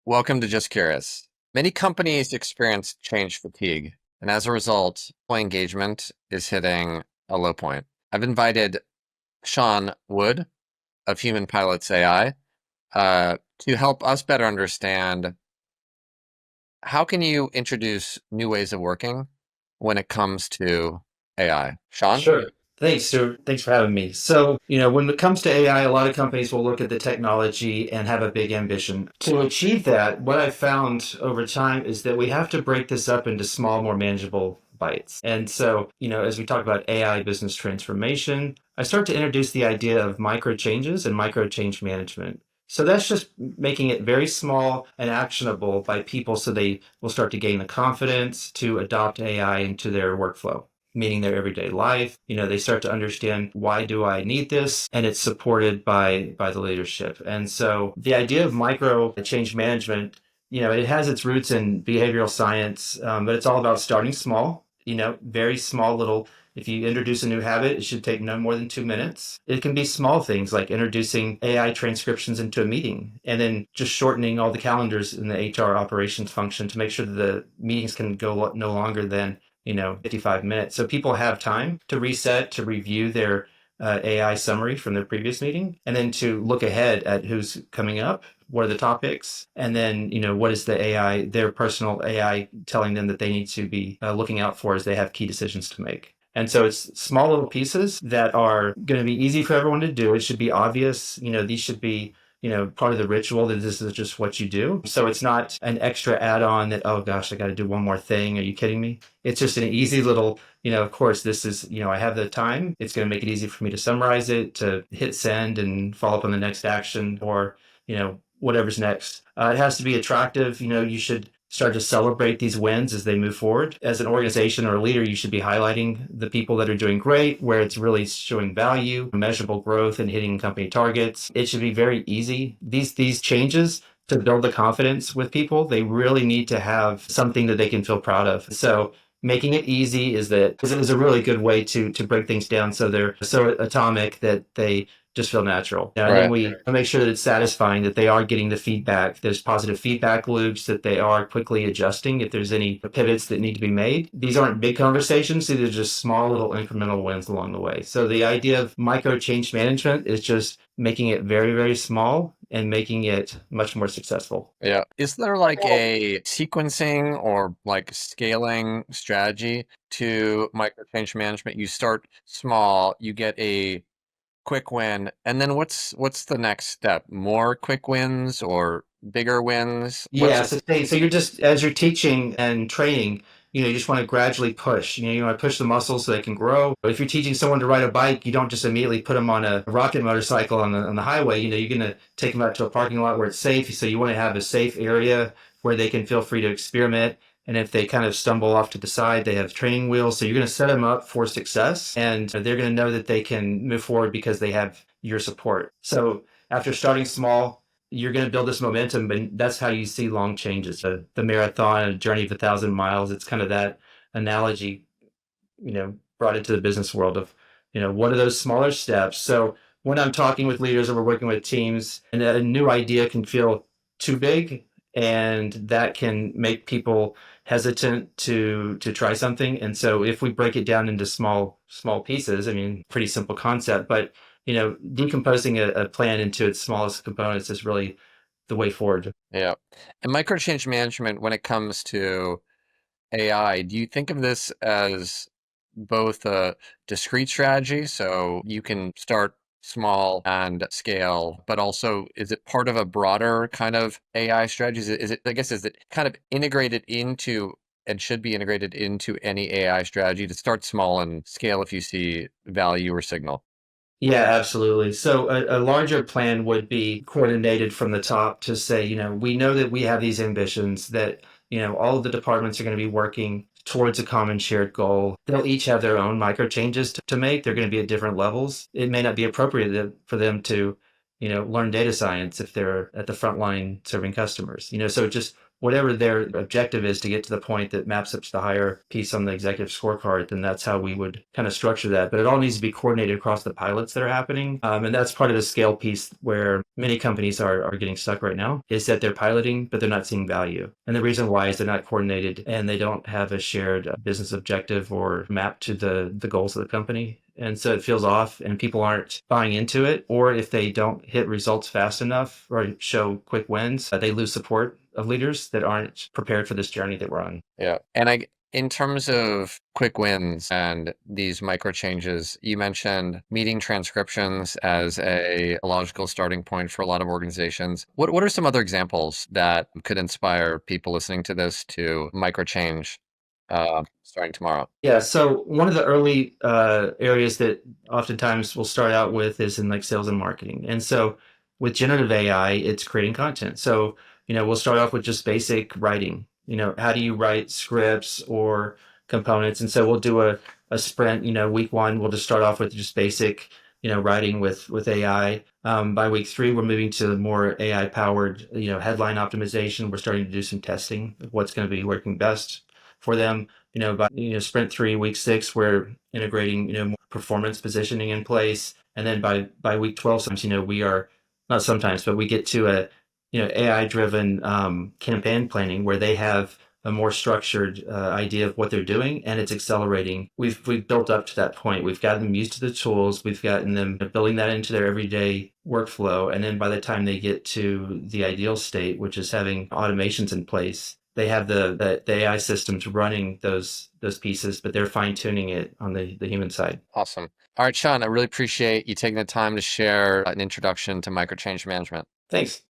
Welcome to Just Curious. Many companies experience change fatigue, and as a result, employee engagement is hitting a low point. I've invited Sean Wood of Human Pilots AI to help us better understand how can you introduce new ways of working when it comes to AI. Sean? Sure. Thanks, Stuart. Thanks for having me. When it comes to AI, a lot of companies will look at the technology and have a big ambition. To achieve that, what I've found over time is that we have to break this up into small, more manageable bites. As we talk about AI business transformation, I start to introduce the idea of micro changes and micro change management. So that's just making it very small and actionable by people so they will start to gain the confidence to adopt AI into their workflow, meaning their everyday life. They start to understand, why do I need this? And it's supported by the leadership. And so the idea of micro change management, it has its roots in behavioral science, but it's all about starting small, very small little. If you introduce a new habit, it should take no more than 2 minutes. It can be small things like introducing AI transcriptions into a meeting and then just shortening all the calendars in the HR operations function to make sure that the meetings can go no longer than 55 minutes. So people have time to reset, to review their AI summary from their previous meeting, and then to look ahead at who's coming up, what are the topics, and then, what is the AI, their personal AI telling them that they need to be looking out for as they have key decisions to make. And so it's small little pieces that are going to be easy for everyone to do. It should be obvious. These should be part of the ritual that this is just what you do. So it's not an extra add-on that, oh gosh, I got to do one more thing. Are you kidding me? It's just an easy little, of course, this is, I have the time. It's going to make it easy for me to summarize it, to hit send and follow up on the next action or, whatever's next. It has to be attractive. You should start to celebrate these wins as they move forward. As an organization or a leader, you should be highlighting the people that are doing great, where it's really showing value, measurable growth, and hitting company targets. It should be very easy. These changes to build the confidence with people, they really need to have something that they can feel proud of. So making it easy is a really good way to break things down so they're so atomic that they just feel natural. And then Right. we make sure that it's satisfying, that they are getting the feedback. There's positive feedback loops, that they are quickly adjusting if there's any pivots that need to be made. These aren't big conversations. These are just small little incremental wins along the way. So the idea of micro change management is just making it very, very small and making it much more successful. Yeah. Is there like a sequencing or like scaling strategy to micro change management? You start small, you get a quick win, and then what's the next step? More quick wins or bigger wins? Yeah, so you're just, as you're teaching and training, you just want to gradually push. You want to push the muscles so they can grow. But if you're teaching someone to ride a bike, you don't just immediately put them on a rocket motorcycle on the highway. You're going to take them out to a parking lot where it's safe. So you want to have a safe area where they can feel free to experiment. And if they kind of stumble off to the side, they have training wheels. So you're going to set them up for success, and they're going to know that they can move forward because they have your support. So after starting small, you're going to build this momentum, and that's how you see long changes. The marathon, a journey of 1,000 miles. It's kind of that analogy, brought into the business world of, what are those smaller steps? So when I'm talking with leaders or we're working with teams, and a new idea can feel too big, and that can make people hesitant to try something. And so if we break it down into small pieces, I mean, pretty simple concept, but decomposing a plan into its smallest components is really the way forward. Yeah. And micro change management, when it comes to AI, do you think of this as both a discrete strategy, so you can start small and scale, but also is it part of a broader kind of AI strategy? I guess, is it kind of integrated into and should be integrated into any AI strategy to start small and scale if you see value or signal? Yeah, absolutely. So a larger plan would be coordinated from the top to say, we know that we have these ambitions, that, all of the departments are going to be working towards a common shared goal. They'll each have their own micro changes to make. They're going to be at different levels. It may not be appropriate for them to, learn data science if they're at the front line serving customers. So just whatever their objective is to get to the point that maps up to the higher piece on the executive scorecard, then that's how we would kind of structure that. But it all needs to be coordinated across the pilots that are happening. And that's part of the scale piece where many companies are getting stuck right now, is that they're piloting, but they're not seeing value. And the reason why is they're not coordinated and they don't have a shared business objective or map to the goals of the company. And so it feels off and people aren't buying into it. Or if they don't hit results fast enough or show quick wins, they lose support of leaders that aren't prepared for this journey that we're on. Yeah. In terms of quick wins and these micro changes, you mentioned meeting transcriptions as a logical starting point for a lot of organizations. What are some other examples that could inspire people listening to this to micro change starting tomorrow? Yeah, so one of the early areas that oftentimes we'll start out with is in like sales and marketing. And so with generative AI, it's creating content. So, we'll start off with just basic writing. How do you write scripts or components? And so we'll do a sprint, week one, we'll just start off with just basic, writing with AI. By week three, we're moving to more AI powered, headline optimization. We're starting to do some testing of what's going to be working best for them. By sprint three, week six, we're integrating more performance positioning in place, and then by week 12, sometimes we are not sometimes, but we get to a AI driven campaign planning where they have a more structured idea of what they're doing, and it's accelerating. We've built up to that point. We've gotten them used to the tools. We've gotten them building that into their everyday workflow, and then by the time they get to the ideal state, which is having automations in place, they have the AI systems running those pieces, but they're fine tuning it on the human side. Awesome. All right, Sean, I really appreciate you taking the time to share an introduction to micro change management. Thanks.